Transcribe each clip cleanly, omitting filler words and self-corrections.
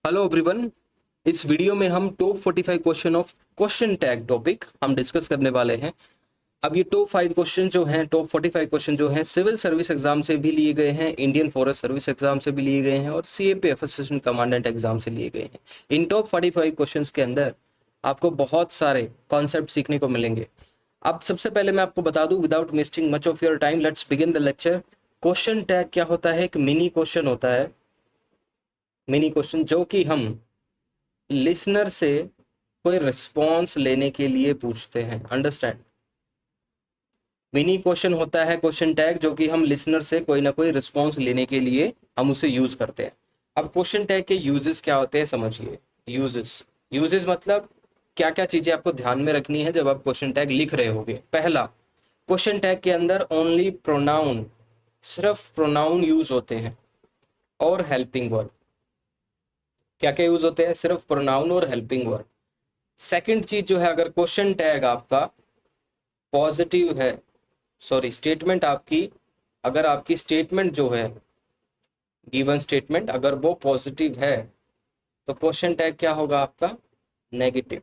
Hello everyone. इस video में हम top 45 question of question tag topic हम डिस्कस करने वाले हैं। अब ये टॉप 5 क्वेश्चन जो हैं, टॉप 45 क्वेश्चन जो हैं, सिविल सर्विस एग्जाम से भी लिए गए हैं, इंडियन फॉरेस्ट सर्विस एग्जाम से भी लिए गए हैं और सीएपीएफ असिस्टेंट कमांडेंट एग्जाम से लिए गए हैं। इन टॉप 45 क्वेश्चंस के अंदर आपको बहुत सारे कॉन्सेप्ट सीखने को मिलेंगे। अब सबसे पहले मैं आपको बता दूं, without wasting much of your time, let's begin the lecture. Question tag क्या होता है? एक मिनी क्वेश्चन होता है, मिनी क्वेश्चन जो कि हम लिसनर से कोई रिस्पॉन्स लेने के लिए पूछते हैं। अंडरस्टैंड? मिनी क्वेश्चन होता है क्वेश्चन टैग, जो कि हम लिसनर से कोई ना कोई रिस्पॉन्स लेने के लिए हम उसे यूज करते हैं। अब क्वेश्चन टैग के यूजेस क्या होते हैं समझिए। यूजेस यूजेस मतलब क्या क्या चीजें आपको ध्यान में रखनी है जब आप क्वेश्चन टैग लिख रहे होगे। पहला, क्वेश्चन टैग के अंदर ओनली प्रोनाउन, सिर्फ प्रोनाउन यूज होते हैं और हेल्पिंग वर्ब। क्या क्या यूज होते हैं? सिर्फ प्रोनाउन और हेल्पिंग वर्ब। सेकंड चीज जो है, अगर क्वेश्चन टैग आपका पॉजिटिव है, सॉरी स्टेटमेंट आपकी, अगर आपकी स्टेटमेंट जो है, गिवन स्टेटमेंट अगर वो पॉजिटिव है तो क्वेश्चन टैग क्या होगा आपका? Negative.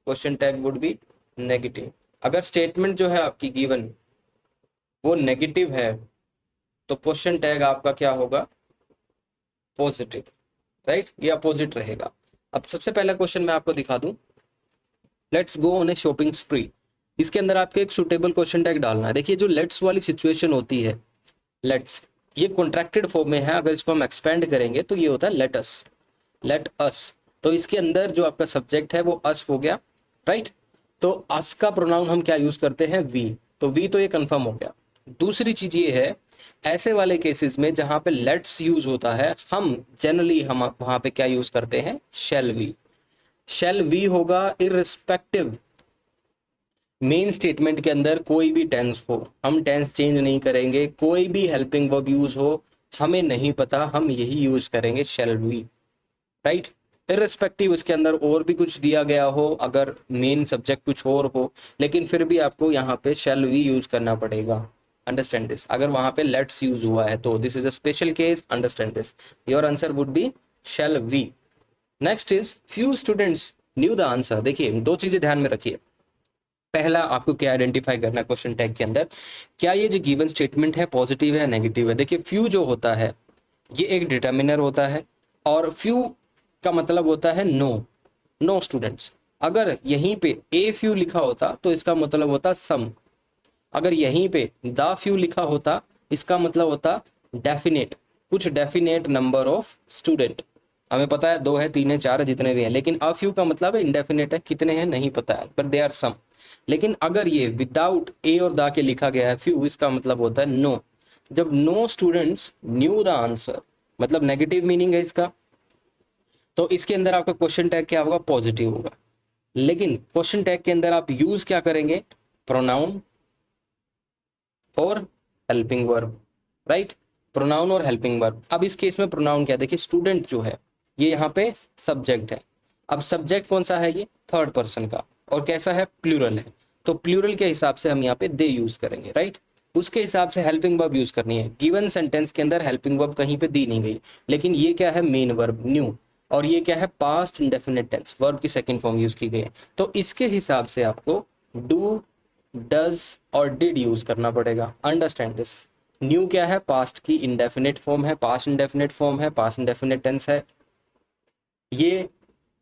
Question tag would be negative. अगर स्टेटमेंट जो है आपकी गिवन वो नेगेटिव है तो क्वेश्चन टैग आपका क्या होगा? पॉजिटिव। राइट? ये अपोजिट रहेगा। अब सबसे पहला क्वेश्चन मैं आपको दिखा दूं। Let's go on A shopping स्प्री। इसके अंदर आपको एक सुटेबल क्वेश्चन टैग डालना है। देखिए, जो लेट्स वाली सिचुएशन होती है, लेट्स, ये कॉन्ट्रैक्टेड फॉर्म में है। अगर इसको हम एक्सपेंड करेंगे तो ये होता है लेट अस, लेट अस। तो इसके अंदर जो आपका सब्जेक्ट है वो अस हो गया। राइट? तो अस का प्रोनाउन हम क्या यूज करते हैं? वी। तो वी तो ये कंफर्म हो गया। दूसरी चीज ये है, ऐसे वाले केसेस में जहां पे लेट्स यूज होता है, हम जनरली हम वहां पे क्या यूज करते हैं? Shall we. शैल वी होगा इररिस्पेक्टिव मेन स्टेटमेंट के अंदर कोई भी टेंस हो, हम टेंस चेंज नहीं करेंगे। कोई भी हेल्पिंग वर्ब यूज हो, हमें नहीं पता, हम यही यूज करेंगे, शैल वी। राइट? इररिस्पेक्टिव इसके अंदर और भी कुछ दिया गया हो, अगर मेन सब्जेक्ट कुछ और हो, लेकिन फिर भी आपको यहाँ पे शैल वी यूज करना पड़ेगा। Understand this? अगर वहां पे लेट्स यूज हुआ है तो this is a special case. Understand this? Your answer would be shall we. Next is few students knew the answer. देखिए, दो चीजें ध्यान में रखिए। पहला, आपको क्या आइडेंटिफाई करना है क्वेश्चन टैग के अंदर, क्या ये जो गिवन स्टेटमेंट है पॉजिटिव है नेगेटिव है। देखिए, फ्यू जो होता है ये एक डिटर्मिनर होता है, और फ्यू का मतलब होता है नो, नो स्टूडेंट्स। अगर यहीं पे ए फ्यू लिखा होता तो इसका मतलब होता सम। अगर यहीं पे द फ्यू लिखा होता, इसका मतलब होता डेफिनेट, कुछ डेफिनेट नंबर ऑफ स्टूडेंट। हमें पता है 2 है, 3 है, 4 है, जितने भी हैं, लेकिन अ फ्यू का मतलब है इंडेफिनेट है, कितने हैं नहीं पता है, बट दे आर सम। लेकिन अगर ये विदाउट ए और द के लिखा गया है फ्यू, इसका मतलब होता है नो। जब no students knew the answer, मतलब नेगेटिव मीनिंग है इसका, तो इसके अंदर आपका क्वेश्चन टैग क्या होगा? पॉजिटिव होगा। लेकिन क्वेश्चन टैग के अंदर आप यूज क्या करेंगे? प्रोनाउन और हेल्पिंग वर्ब। राइट? प्रोनाउन और हेल्पिंग वर्ब। अब इस केस में प्रोनाउन क्या है? देखिए, स्टूडेंट जो है ये यहाँ पे सब्जेक्ट है। अब सब्जेक्ट कौन सा है? ये थर्ड पर्सन का, और कैसा है? प्लूरल है। तो प्लूरल के हिसाब से हम यहाँ पे दे यूज करेंगे। राइट? उसके हिसाब से हेल्पिंग वर्ब यूज करनी है। गिवन सेंटेंस के अंदर हेल्पिंग वर्ब कहीं पे दी नहीं गई, लेकिन ये क्या है? Main verb new. और ये क्या है? पास्ट इंडेफिनिट टेंस, वर्ब की सेकंड फॉर्म यूज की गई है। तो इसके हिसाब से आपको डू, डज और डिड यूज करना पड़ेगा। Understand this? न्यू क्या है? पास्ट की इंडेफिनिट फॉर्म है, पास्ट इंडेफिनिट फॉर्म है, पास्ट इंडेफिनिट टेंस है ये।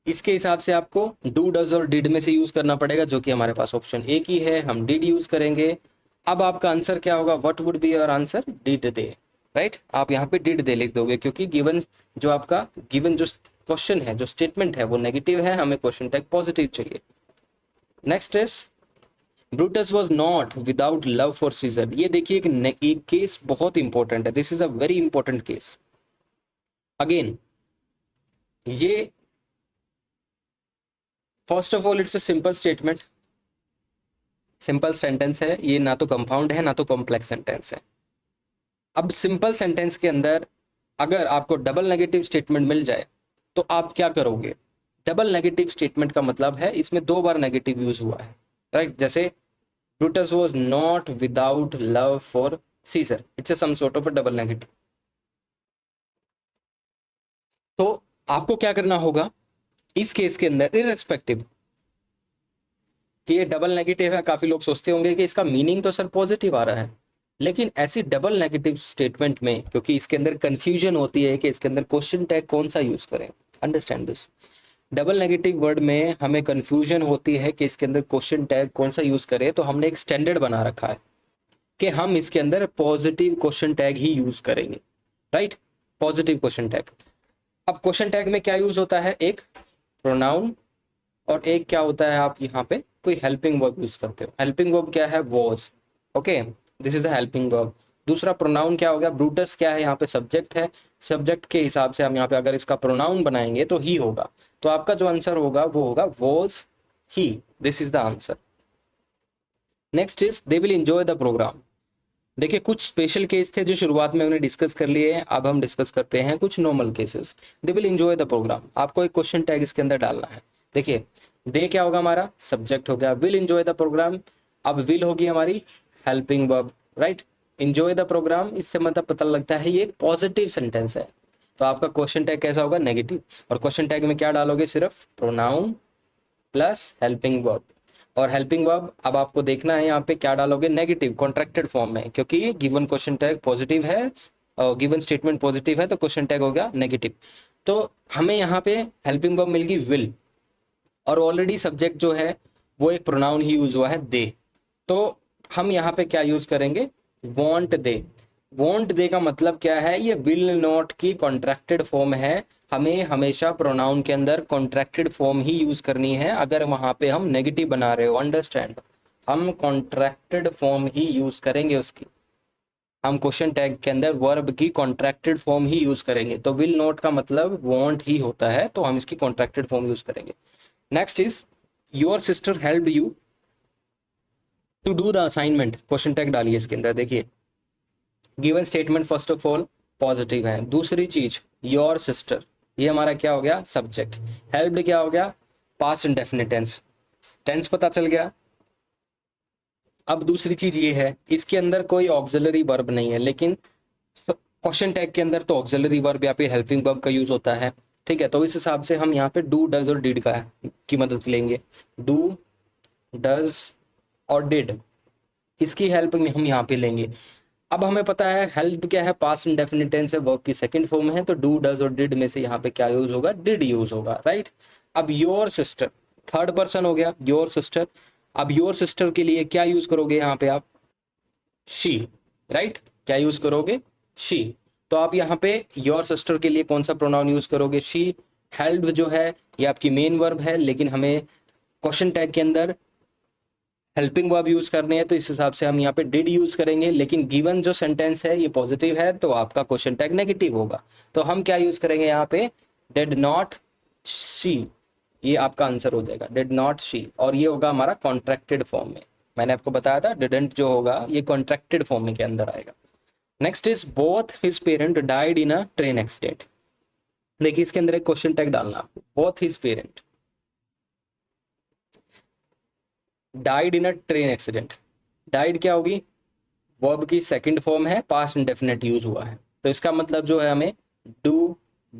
इसके हिसाब से आपको डू, डज और डिड में से यूज करना पड़ेगा, जो कि हमारे पास ऑप्शन एक ही है, हम डिड यूज करेंगे। अब आपका आंसर क्या होगा? What would be your answer? Did they. Right? आप यहाँ पे डिड दे लिख दोगे, क्योंकि गिवन जो आपका गिवन जो क्वेश्चन है, जो स्टेटमेंट है वो नेगेटिव है, हमें क्वेश्चन टैग पॉजिटिव चाहिए। Next is Brutus was not without love for Caesar. ये देखिए, एक केस बहुत इंपॉर्टेंट है, this is a very important case. Again, ये first of all it's a simple statement, simple sentence है ये, ना तो कंपाउंड है ना तो कॉम्प्लेक्स सेंटेंस है। अब सिंपल सेंटेंस के अंदर अगर आपको डबल नेगेटिव स्टेटमेंट मिल जाए तो आप क्या करोगे? डबल नेगेटिव स्टेटमेंट का मतलब है इसमें 2 बार नेगेटिव यूज हुआ है। राइट? जैसे Brutus was not without love for Caesar, it's some sort of a double negative. तो आपको क्या करना होगा इस केस के अंदर, इररिस्पेक्टिव कि ये डबल नेगेटिव है, काफी लोग सोचते होंगे कि इसका मीनिंग तो सर पॉजिटिव आ रहा है, लेकिन ऐसी डबल नेगेटिव स्टेटमेंट में, क्योंकि इसके अंदर कंफ्यूजन होती है कि इसके अंदर क्वेश्चन टैग कौन सा यूज करें, understand this. Double negative word में हमें कंफ्यूजन होती है कि इसके अंदर क्वेश्चन टैग कौन सा यूज करें, तो हमने एक स्टैंडर्ड बना रखा है कि हम इसके अंदर पॉजिटिव क्वेश्चन टैग ही यूज करेंगे, राइट, पॉजिटिव क्वेश्चन टैग। अब क्वेश्चन टैग में क्या यूज होता है, एक प्रोनाउन और एक क्या होता है, आप यहाँ पे कोई हेल्पिंग वर्ब यूज करते हो। हेल्पिंग वर्ब क्या है, was, okay, this is a helping verb. दूसरा प्रोनाउन क्या हो गया, ब्रूटस क्या है, यहाँ पे सब्जेक्ट है, सब्जेक्ट के हिसाब से हम यहाँ पे अगर इसका प्रोनाउन बनाएंगे तो ही होगा, तो आपका जो आंसर होगा वो होगा was he, this is the answer. Next is they will enjoy the programme. देखिए कुछ स्पेशल केस थे जो शुरुआत में हमने डिस्कस कर लिए हैं, अब हम डिस्कस करते हैं कुछ normal cases. They will enjoy the programme, आपको एक क्वेश्चन टैग इसके अंदर डालना है। देखिए दे क्या होगा, हमारा सब्जेक्ट हो गया, विल एंजॉय द प्रोग्राम, अब विल होगी हमारी helping verb, right. Enjoy the programme, इससे मतलब पता लगता है ये एक पॉजिटिव सेंटेंस है, तो आपका क्वेश्चन टैग कैसा होगा, नेगेटिव। और क्वेश्चन टैग में क्या डालोगे, सिर्फ प्रोनाउन प्लस हेल्पिंग वर्ब। और हेल्पिंग वर्ब अब आपको देखना है यहाँ पे क्या डालोगे, नेगेटिव कॉन्ट्रैक्टेड फॉर्म में, क्योंकि गिवन क्वेश्चन टैग पॉजिटिव है और गिवन स्टेटमेंट पॉजिटिव है, तो क्वेश्चन टैग हो गया नेगेटिव। तो हमें यहाँ पे हेल्पिंग वर्ब मिल गई विल, और ऑलरेडी सब्जेक्ट जो है वो एक प्रोनाउन ही यूज हुआ है दे, तो हम यहाँ पे क्या यूज करेंगे, वॉन्ट दे। वॉन्ट दे का मतलब क्या है, ये विल नॉट की कॉन्ट्रैक्टेड फॉर्म है, हमें हमेशा प्रोनाउन के अंदर कॉन्ट्रैक्टेड फॉर्म ही यूज करनी है अगर वहां पे हम नेगेटिव बना रहे हो, अंडरस्टैंड, हम कॉन्ट्रैक्टेड फॉर्म ही यूज करेंगे उसकी, हम क्वेश्चन टैग के अंदर वर्ब की कॉन्ट्रैक्टेड फॉर्म ही यूज करेंगे, तो विल नॉट का मतलब वॉन्ट ही होता है, तो हम इसकी कॉन्ट्रैक्टेड फॉर्म यूज करेंगे। Next is your sister helped you to do the assignment, question tag डालिए इसके अंदर। देखिए given statement first of all positive है, दूसरी चीज योर सिस्टर, ये हमारा क्या हो गया, सब्जेक्ट। हेल्प्ड क्या हो गया, पास्ट इंडेफिनिट टेंस, टेंस पता चल गया। अब दूसरी चीज ये है, इसके अंदर कोई ऑक्सिलरी वर्ब नहीं है, लेकिन क्वेश्चन टैग के अंदर तो ऑक्सिलरी वर्ब या फिर हेल्पिंग वर्ब का यूज होता है, ठीक है, तो इस हिसाब से हम यहाँ पे डू डज और डिड का की मदद लेंगे। डू डज और डिड, इसकी हेल्प में हम यहाँ पे लेंगे। अब हमें पता है हेल्प क्या है, पास्ट इंडेफिनिट टेंस है, वर्ब की सेकंड फॉर्म है, तो डू डज और डिड में से यहाँ पे क्या यूज होगा, डिड यूज होगा, राइट। अब योर सिस्टर थर्ड पर्सन हो गया, योर सिस्टर। अब योर सिस्टर के लिए क्या यूज करोगे यहाँ पे आप, शी, राइट, क्या यूज करोगे, शी। तो आप यहाँ पे योर सिस्टर के लिए कौन सा प्रोनाउन यूज करोगे, शी। हेल्प जो है ये आपकी मेन वर्ब है, लेकिन हमें क्वेश्चन टैग के अंदर हेल्पिंग वर्ब यूज करने हैं, तो इस हिसाब से हम यहाँ पे डिड यूज करेंगे, लेकिन गिवन जो सेंटेंस है ये पॉजिटिव है, तो आपका क्वेश्चन टैग नेगेटिव होगा, तो हम क्या यूज करेंगे यहाँ पे, डिड नॉट शी, ये आपका आंसर हो जाएगा, डिड नॉट शी, और ये होगा हमारा कॉन्ट्रैक्टेड फॉर्म में। मैंने आपको बताया था डिडंट जो होगा ये कॉन्ट्रैक्टेड फॉर्म में के अंदर आएगा। Next is both his parent died in a train accident. देखिए इसके अंदर एक क्वेश्चन टैग डालना आपको, both his parent died in a train accident. Died क्या होगी, वर्ब की सेकंड फॉर्म है, पास्ट इंडेफिनिट यूज हुआ है, तो इसका मतलब जो है हमें डू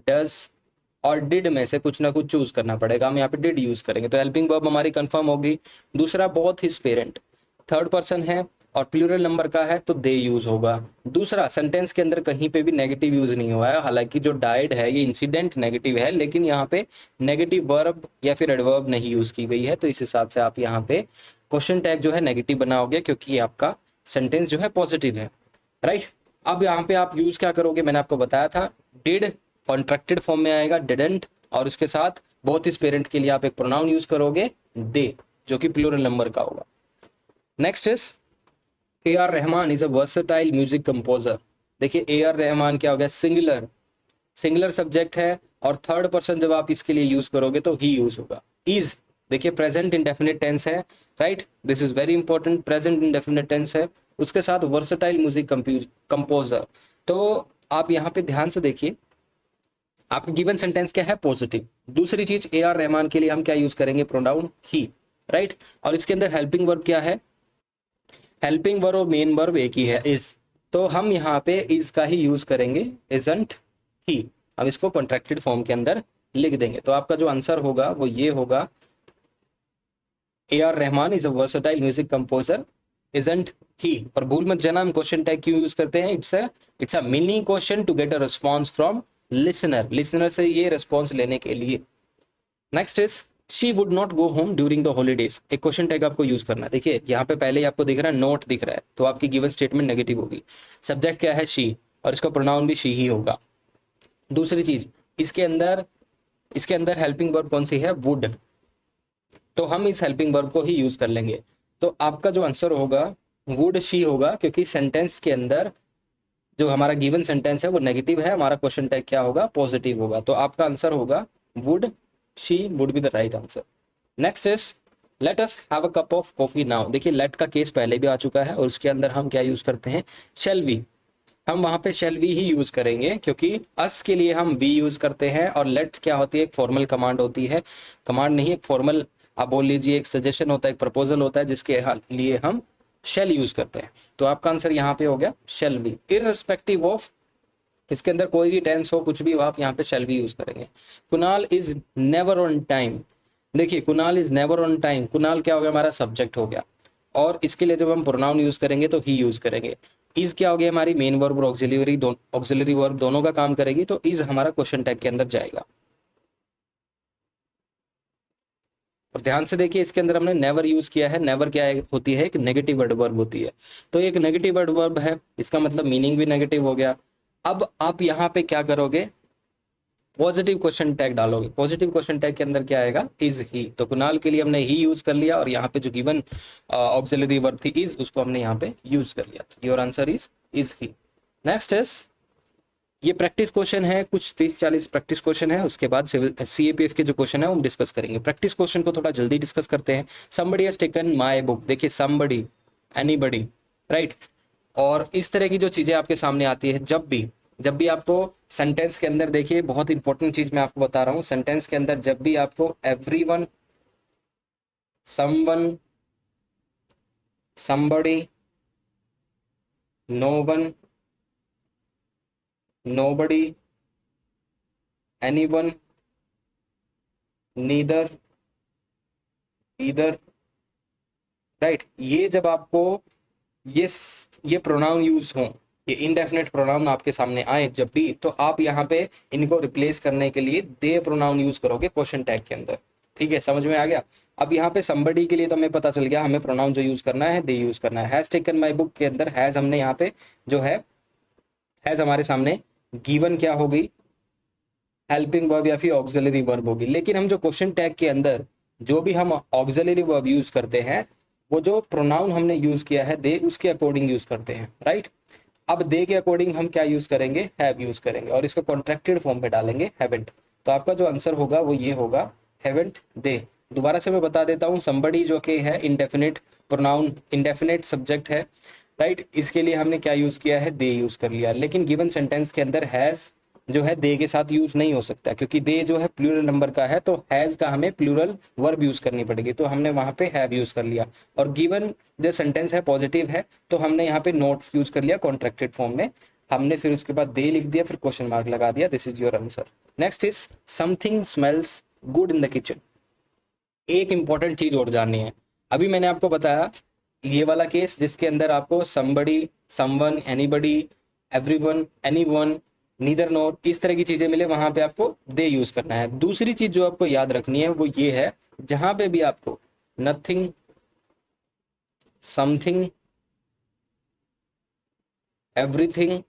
डज और डिड में से कुछ ना कुछ चूज करना पड़ेगा, हम यहाँ पे डिड यूज करेंगे, तो हेल्पिंग वर्ब हमारी कंफर्म होगी। दूसरा both his parent, third person है और प्लूरल नंबर का है, तो दे यूज होगा। दूसरा सेंटेंस के अंदर कहीं पे भी नेगेटिव यूज नहीं हुआ है, हालांकि जो डाइड है ये इंसिडेंट नेगेटिव है, लेकिन यहाँ पे नेगेटिव वर्ब या फिर एडवर्ब नहीं यूज की गई है, तो इस हिसाब से आप यहाँ पे क्वेश्चन टैग जो है नेगेटिव बनाओगे, क्योंकि आपका सेंटेंस जो है पॉजिटिव है, राइट। अब यहाँ पे आप यूज क्या करोगे, मैंने आपको बताया था, डिड कॉन्ट्रैक्टेड फॉर्म में आएगा, डिडंट, और उसके साथ बोथ इस पेरेंट के लिए आप एक प्रोनाउन यूज करोगे दे, जो कि प्लूरल नंबर का होगा। Next is A R Rahman is a versatile music composer. देखिए ए आर रहमान क्या हो गया, सिंगुलर, सिंगुलर सब्जेक्ट है, और थर्ड पर्सन जब आप इसके लिए यूज करोगे तो ही यूज होगा। इज देखिए प्रेजेंट इंडेफिनिट टेंस है, right, this is very important, present indefinite tense है, उसके साथ वर्सेटाइल म्यूजिक कंपोजर। तो आप यहाँ पे ध्यान से देखिए, आपका गिवन सेंटेंस क्या है, पॉजिटिव। दूसरी चीज ए आर रहमान के लिए हम क्या यूज करेंगे, प्रोनाउन ही, राइट। और इसके अंदर हेल्पिंग वर्ब क्या है, हेल्पिंग वर्ब और मेन वर्ब एक ही है, इज, तो हम यहाँ पे इज का ही यूज करेंगे, इजंट ही, हम इसको कॉन्ट्रैक्टेड फॉर्म के अंदर लिख देंगे। तो आपका जो आंसर होगा वो ये होगा, AR Rahman is a versatile music composer, isn't he. और भूल मत जाना हम क्वेश्चन टैग क्यों यूज करते हैं, it's a mini question to get a response from listener से ये रिस्पॉन्स लेने के लिए। Next is she would not go home during the holidays. एक क्वेश्चन टैग आपको यूज करना है। देखिए यहाँ पे पहले ही आपको दिख रहा है नोट दिख रहा है, तो आपकी गिवन स्टेटमेंट नेगेटिव होगी। सब्जेक्ट क्या है, शी, और इसका प्रोनाउन भी शी ही होगा। दूसरी चीज, इसके अंदर हेल्पिंग वर्ब कौन सी है, वुड, तो हम इस हेल्पिंग वर्ब को ही यूज कर लेंगे। तो आपका जो आंसर होगा वुड शी होगा, क्योंकि सेंटेंस के अंदर जो हमारा गिवन सेंटेंस है वो नेगेटिव है, हमारा क्वेश्चन टैग क्या होगा, पॉजिटिव होगा। तो आपका आंसर होगा would she would be the right answer. Next is let us have a cup of coffee now. देखिए लेट का केस पहले भी आ चुका है और उसके अंदर हम क्या यूज करते हैं, शेल वी। हम वहां पे शेल वी ही यूज करेंगे, क्योंकि अस के लिए हम वी यूज करते हैं और लेट्स क्या होती है, एक फॉर्मल कमांड होती है, कमांड नहीं एक फॉर्मल, आप बोल लीजिए एक सजेशन होता है, एक प्रपोजल होता है, जिसके लिए हम शेल यूज करते हैं। तो आपका आंसर यहाँ पे हो गया शेल वी, इररिस्पेक्टिव ऑफ इसके अंदर कोई भी टेंस हो, कुछ भी हो, आप यहाँ पे शेल वी यूज करेंगे। Kunal is never on time. देखिए Kunal is never on time, Kunal क्या हो गया, हमारा सब्जेक्ट हो गया, और इसके लिए जब हम प्रोनाउन यूज करेंगे तो ही यूज करेंगे। इज क्या हो गया, हमारी मेन वर्ब और ऑक्सिलरी वर्ब दोनों का काम करेगी, तो इज हमारा क्वेश्चन टैग के अंदर जाएगा। और ध्यान से देखिए इसके अंदर हमने नेवर यूज किया है। नेवर क्या होती है, एक नेगेटिव एडवर्ब होती है, तो एक नेगेटिव एडवर्ब है, इसका मतलब मीनिंग भी नेगेटिव हो गया। अब आप यहाँ पे क्या करोगे, पॉजिटिव क्वेश्चन टैग डालोगे। पॉजिटिव क्वेश्चन टैग के अंदर क्या आएगा, इज ही। तो कुणाल के लिए हमने ही यूज कर लिया, और यहाँ पे जो गिवन ऑक्सिलरी वर्ब थी इज, उसको हमने यहाँ पे यूज कर लिया। Your answer is he. Next is, ये प्रैक्टिस क्वेश्चन है, कुछ 30-40 प्रैक्टिस क्वेश्चन है, उसके बाद सिविल CAPF के जो क्वेश्चन है वो हम डिस्कस करेंगे। प्रैक्टिस क्वेश्चन को थोड़ा जल्दी डिस्कस करते हैं। Somebody has taken my book. देखिए समबडी, एनीबडी, राइट। और इस तरह की जो चीजें आपके सामने आती है, जब भी आपको सेंटेंस के अंदर, देखिए बहुत इंपॉर्टेंट चीज मैं आपको बता रहा हूँ, सेंटेंस के अंदर जब भी आपको everyone, someone, somebody, no one, nobody, anyone, neither, either, right, ये जब आपको ये प्रोनाउन यूज हो, ये इनडेफिनेट प्रोनाउन आपके सामने आए जब भी, तो आप यहाँ पे इनको रिप्लेस करने के लिए दे प्रोनाउन यूज करोगे क्वेश्चन टैग के अंदर। ठीक है, समझ में आ गया। अब यहाँ पे somebody के लिए तो हमें पता चल गया, हमें प्रोनाउन जो यूज करना है दे यूज करना है। हैज टेकन माई बुक के अंदर हैज, हमने यहाँ पे जो है हैज हमारे सामने गिवन क्या होगी, हेल्पिंग वर्ब या फिर ऑक्सिलरी वर्ब होगी। लेकिन हम जो क्वेश्चन टैग के अंदर जो भी हम ऑक्सिलरी वर्ब यूज करते हैं, वो जो प्रोनाउन हमने यूज किया है दे, उसके अकॉर्डिंग यूज करते हैं, राइट। अब दे के अकॉर्डिंग हम क्या यूज करेंगे, हैव यूज करेंगे, और इसको कॉन्ट्रैक्टेड फॉर्म पे डालेंगे, हैवेंट। तो आपका जो आंसर होगा वो ये होगा, हैवेंट दे। दोबारा से मैं बता देता हूँ, somebody जो कि है इंडेफिनिट प्रोनाउन, इंडेफिनिट सब्जेक्ट है, राइट। इसके लिए हमने क्या यूज किया है, दे यूज कर लिया। लेकिन गिवन सेंटेंस के अंदर हैज जो है दे के साथ यूज नहीं हो सकता, क्योंकि दे जो है प्लूरल नंबर का है, तो हैज का हमें प्लूरल वर्ब यूज करनी पड़ेगी, तो हमने वहां पे हैव यूज कर लिया। और गिवन जो सेंटेंस है पॉजिटिव है, तो हमने यहाँ पे नोट यूज कर लिया कॉन्ट्रैक्टेड फॉर्म में, हमने फिर उसके बाद दे लिख दिया, फिर क्वेश्चन मार्क लगा दिया। This is your answer. Next is something smells good in the kitchen. एक इंपॉर्टेंट चीज और जाननी है। अभी मैंने आपको बताया ये वाला केस जिसके अंदर आपको somebody, someone, anybody, everyone, anyone, neither nor, इस तरह की चीजें मिले, वहां पे आपको दे यूज करना है। दूसरी चीज जो आपको याद रखनी है वो ये है, जहां पे भी आपको नथिंग, समथिंग, एवरीथिंग,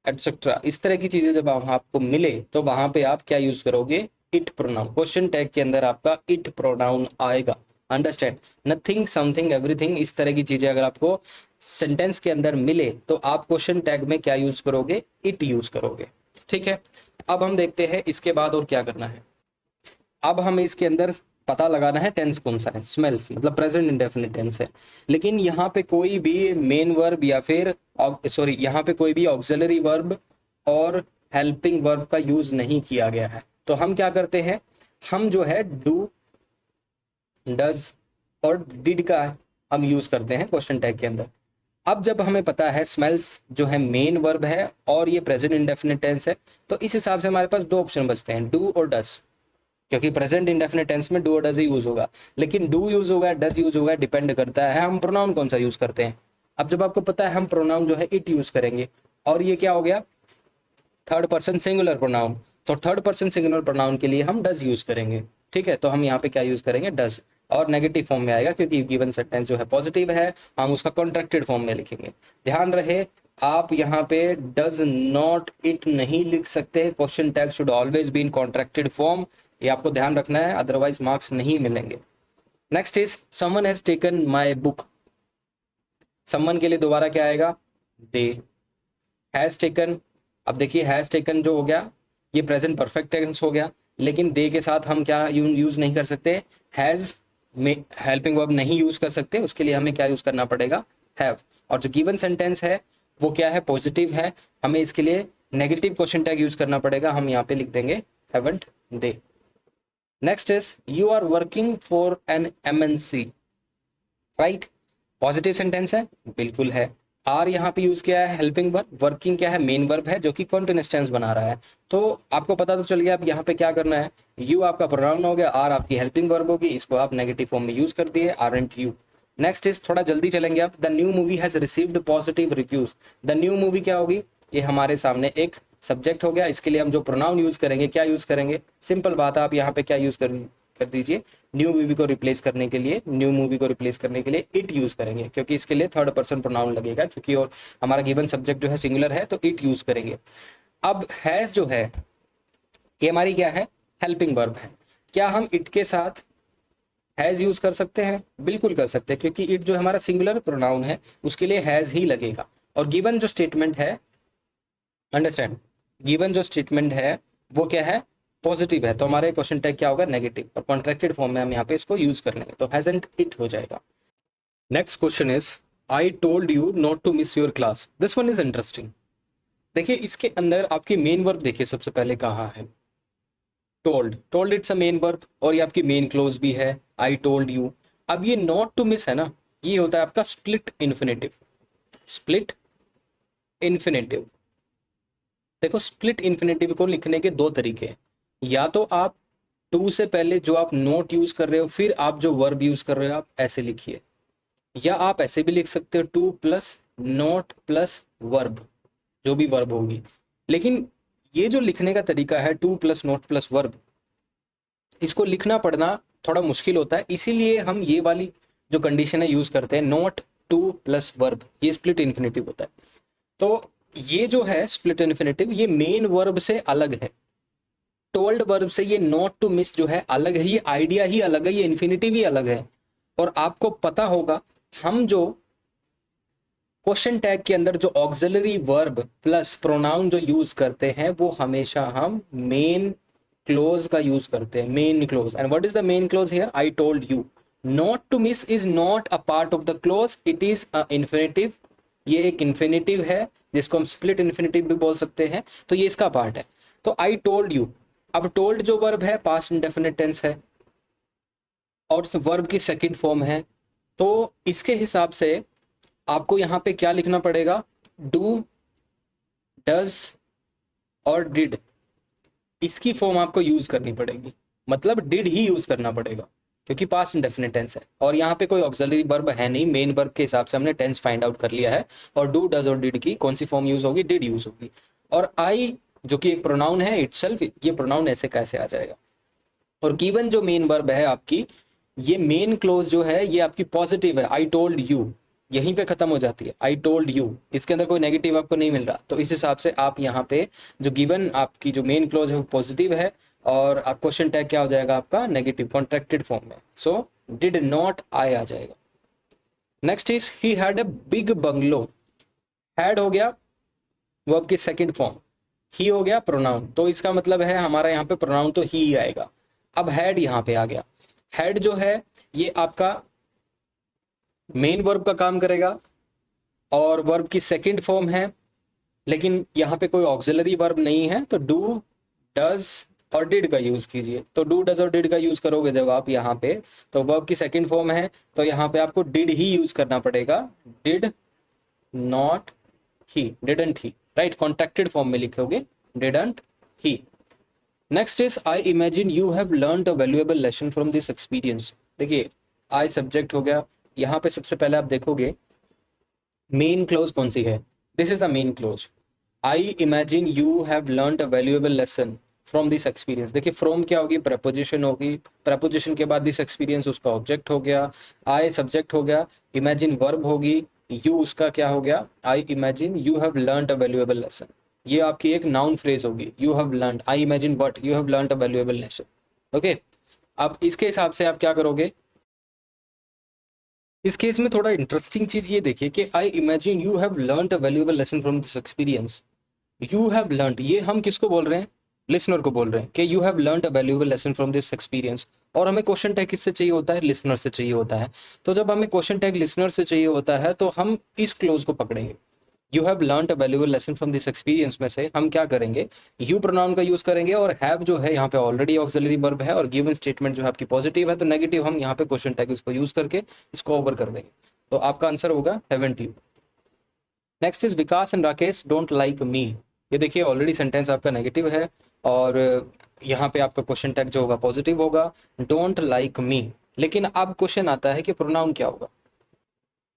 एटसेट्रा, इस तरह की चीजें जब आपको मिले, तो वहां पे आप क्या यूज करोगे, इट प्रोनाउन। क्वेश्चन टैग के अंदर आपका इट प्रोनाउन आएगा। अंडरस्टैंड, नथिंग, समथिंग, एवरीथिंग, इस तरह की चीजें अगर आपको सेंटेंस के अंदर मिले, तो आप क्वेश्चन टैग में क्या यूज करोगे, इट यूज करोगे। ठीक है, अब हम देखते हैं इसके बाद और क्या करना है। अब हमें इसके अंदर पता लगाना है टेंस कौन सा है, स्मेल्स मतलब प्रेजेंट इंडेफिनिट टेंस है। लेकिन यहाँ पे कोई भी मेन वर्ब या फिर यहाँ पे कोई भी ऑक्सिलरी वर्ब और हेल्पिंग वर्ब का यूज नहीं किया गया है। तो हम क्या करते हैं, हम जो है डू, डज और डिड का हम यूज करते हैं क्वेश्चन टैग के अंदर। अब जब हमें पता है स्मेल्स जो है मेन वर्ब है और ये प्रेजेंट इंडेफिनिट टेंस है, तो इस हिसाब से हमारे पास दो ऑप्शन बचते हैं, डू और डस, क्योंकि प्रेजेंट इंडेफिनिट टेंस में डू और डज ही यूज होगा। लेकिन डू यूज होगा, डज यूज होगा, डिपेंड करता है हम प्रोनाउन कौन सा यूज करते हैं। अब जब आपको पता है हम प्रोनाउन जो है इट यूज करेंगे, और ये क्या हो गया, थर्ड पर्सन सिंगुलर प्रोनाउन, तो थर्ड पर्सन सिंगुलर प्रोनाउन के लिए हम डज यूज करेंगे। ठीक है, तो हम यहाँ पे क्या यूज करेंगे, डज, और नेगेटिव फॉर्म में आएगा क्योंकि गिवन सेंटेंस जो है पॉजिटिव है, हम उसका कॉन्ट्रैक्टेड फॉर्म में लिखेंगे। ध्यान रहे आप यहाँ पे डज नॉट इट नहीं लिख सकते, question tag should always be in contracted form, ये आपको ध्यान रखना है, अदरवाइज मार्क्स नहीं मिलेंगे। Next is someone has taken my book, someone के लिए दोबारा क्या आएगा, दे। हैज टेकन, अब देखिए हैज टेकन जो हो गया ये प्रेजेंट परफेक्ट टेंस हो गया, लेकिन दे के साथ हम क्या यूज नहीं कर सकते, हैज में हेल्पिंग वर्ब नहीं यूज कर सकते, उसके लिए हमें क्या यूज करना पड़ेगा, हैव। और जो गिवन सेंटेंस है वो क्या है, पॉजिटिव है, हमें इसके लिए नेगेटिव क्वेश्चन टैग यूज करना पड़ेगा, हम यहाँ पे लिख देंगे haven't they. Next is you are working for an MNC, right, positive sentence है, बिल्कुल है। आर यहाँ पे यूज किया है हेल्पिंग वर्ब, वर्किंग क्या है, मेन वर्ब है जो कि कॉन्टिन्यूअस टेंस बना रहा है। तो आपको पता तो चल गया अब यहाँ पे क्या करना है, यू आपका प्रोनाउन हो गया, आर आपकी हेल्पिंग वर्ब होगी, इसको आप नेगेटिव फॉर्म में यूज कर दिए, आरंट यू। नेक्स्ट इज थोड़ा जल्दी चलेंगे आप, the new movie has received positive reviews, the new movie क्या होगी, ये हमारे सामने एक सब्जेक्ट हो गया, इसके लिए हम जो प्रोनाउन यूज करेंगे, क्या यूज करेंगे, सिंपल बात है, आप यहाँ पे क्या यूज कर दीजिए, न्यू मूवी को रिप्लेस करने के लिए, न्यू मूवी को रिप्लेस करने के लिए इट यूज करेंगे, क्योंकि इसके लिए थर्ड पर्सन प्रोनाउन लगेगा, क्योंकि और हमारा गिवन सब्जेक्ट जो है सिंगुलर है, तो इट यूज करेंगे। अब हैज जो है ये हमारी क्या है, हेल्पिंग वर्ब है, क्या हम इट के साथ हैज यूज कर सकते हैं, बिल्कुल कर सकते हैं, क्योंकि इट जो हमारा सिंगुलर प्रोनाउन है उसके लिए हैज ही लगेगा। और गिवन जो स्टेटमेंट है, अंडरस्टैंड, गिवन जो स्टेटमेंट है वो क्या है, पॉजिटिव है, तो हमारे क्वेश्चन टैग क्या होगा, नेगेटिव, और कॉन्ट्रैक्टेड फॉर्म में हम यहाँ पे इसको यूज कर लेंगे, तो हैजंट इट हो जाएगा। Next question is I told you not to miss your class, this one is interesting. देखिए इसके अंदर आपकी मेन वर्ब देखिए सबसे पहले कहाँ है, told, told it's a main verb, और ये आपकी मेन क्लोज भी है, आई टोल्ड यू। अब ये नॉट टू मिस है ना, ये होता है आपका स्प्लिट इन्फिनेटिव, स्प्लिट इन्फिनेटिव। देखो स्प्लिट इन्फिनेटिव को लिखने के दो तरीके हैं, या तो आप टू से पहले जो आप नोट यूज कर रहे हो फिर आप जो वर्ब यूज कर रहे हो आप ऐसे लिखिए, या आप ऐसे भी लिख सकते हो two plus note plus verb, जो भी वर्ब होगी। लेकिन ये जो लिखने का तरीका है two plus note plus verb, इसको लिखना पढ़ना थोड़ा मुश्किल होता है, इसीलिए हम ये वाली जो कंडीशन है यूज करते हैं, नोट टू प्लस वर्ब, ये स्प्लिट इन्फिनेटिव होता है। तो ये जो है स्प्लिट इन्फिनेटिव ये मेन वर्ब से अलग है, टोल्ड वर्ब से ये नॉट टू मिस जो है अलग है, ये आइडिया ही अलग है, ये इन्फिनेटिव ही अलग है। और आपको पता होगा हम जो क्वेश्चन टैग के अंदर जो ऑक्सिलरी वर्ब प्लस प्रोनाउन जो यूज करते हैं वो हमेशा हम मेन क्लोज का यूज करते हैं, main clause. And what is the main clause here, I told you, not to miss is not a part of the clause, it is a infinitive, ये एक इन्फिनेटिव है जिसको हम स्प्लिट इन्फिनेटिव भी बोल सकते हैं, तो ये इसका पार्ट है। तो आई टोल्ड यू, अब टोल्ड जो वर्ब है पास्ट इंडेफिनिट टेंस है और उस वर्ब की सेकंड फॉर्म है, तो इसके हिसाब से आपको यहाँ पे क्या लिखना पड़ेगा, डू, डज और डिड, इसकी फॉर्म आपको यूज करनी पड़ेगी, मतलब डिड ही यूज करना पड़ेगा क्योंकि पास्ट इंडेफिनिट टेंस है, और यहाँ पे कोई ऑक्सिलरी वर्ब है नहीं, मेन वर्ब के हिसाब से हमने टेंस फाइंड आउट कर लिया है, और डू, डज और डिड की कौन सी फॉर्म यूज होगी, डिड यूज होगी। और आई जो कि एक प्रोनाउन है इटसेल्फ, ये प्रोनाउन ऐसे कैसे आ जाएगा। और गिवन जो मेन वर्ब है आपकी, ये मेन क्लोज जो है ये आपकी पॉजिटिव है, आई टोल्ड यू, यहीं पे खत्म हो जाती है, आई टोल्ड यू, इसके अंदर कोई नेगेटिव आपको नहीं मिल रहा, तो इस हिसाब से आप यहाँ पे जो गिवन आपकी जो मेन क्लोज है वो पॉजिटिव है, और क्वेश्चन टैग क्या हो जाएगा आपका, नेगेटिव कॉन्ट्रैक्टेड फॉर्म में, सो डिड नॉट आई आ जाएगा। Next is he had a big bungalow, had हो गया वर्ब की सेकंड फॉर्म, ही हो गया प्रोनाउन, तो इसका मतलब है हमारा यहाँ पे प्रोनाउन तो ही आएगा। अब हैड यहाँ पे आ गया, हैड जो है ये आपका मेन वर्ब का काम करेगा और वर्ब की सेकंड फॉर्म है, लेकिन यहाँ पे कोई ऑक्सिलरी वर्ब नहीं है, तो डू, डज और डिड का यूज कीजिए। तो डू, डज और डिड का यूज करोगे जब आप यहाँ पे, तो वर्ब की सेकंड फॉर्म है, तो यहाँ पे आपको डिड ही यूज करना पड़ेगा, did not he, didn't he, right, contracted form में लिखोगे didn't he. Next is I imagine you have learned a valuable lesson from this experience. देखिए आई सब्जेक्ट हो गया, यहाँ पे सबसे पहले आप देखोगे मेन क्लोज कौन सी है, this is the main close. I imagine you have learned a valuable lesson from this experience. देखिए फ्रॉम क्या होगी, प्रपोजिशन होगी, प्रपोजिशन के बाद दिस एक्सपीरियंस उसका ऑब्जेक्ट हो गया, आई सब्जेक्ट हो गया, इमेजिन वर्ब होगी, यू उसका क्या हो गया, I imagine you have learned a valuable lesson, ये आपकी एक नाउन फ्रेज होगी, you have learned, I imagine what, you have learned a valuable lesson. Okay, अब इसके हिसाब से आप क्या करोगे, इस केस में थोड़ा इंटरेस्टिंग चीज ये देखिए कि I imagine you have learned a valuable lesson from this experience. You have learned, ये हम किसको बोल रहे हैं, लिसनर को बोल रहे हैं कि you have learned a valuable lesson from this experience. और हमें क्वेश्चन टैग किससे चाहिए होता है, लिसनर से चाहिए होता है। तो जब हमें क्वेश्चन टैग लिसनर से चाहिए होता है तो हम इस क्लोज को पकड़ेंगे, you have learned a valuable lesson from this experience में से हम क्या करेंगे, यू प्रोनाउन का यूज करेंगे, और हैव जो है यहाँ पे ऑलरेडी ऑक्सिलरी वर्ब है, और गिवन स्टेटमेंट जो है आपकी पॉजिटिव है, तो नेगेटिव हम यहाँ पे क्वेश्चन टैग इसको यूज करके इसको ओवर कर देंगे। तो आपका आंसर होगा haven't you. Next is Vikas and Rakesh don't like me. ये देखिए ऑलरेडी सेंटेंस आपका नेगेटिव है, और यहाँ पे आपका क्वेश्चन टैग जो होगा पॉजिटिव होगा, डोंट लाइक मी। लेकिन अब क्वेश्चन आता है कि प्रोनाउन क्या होगा,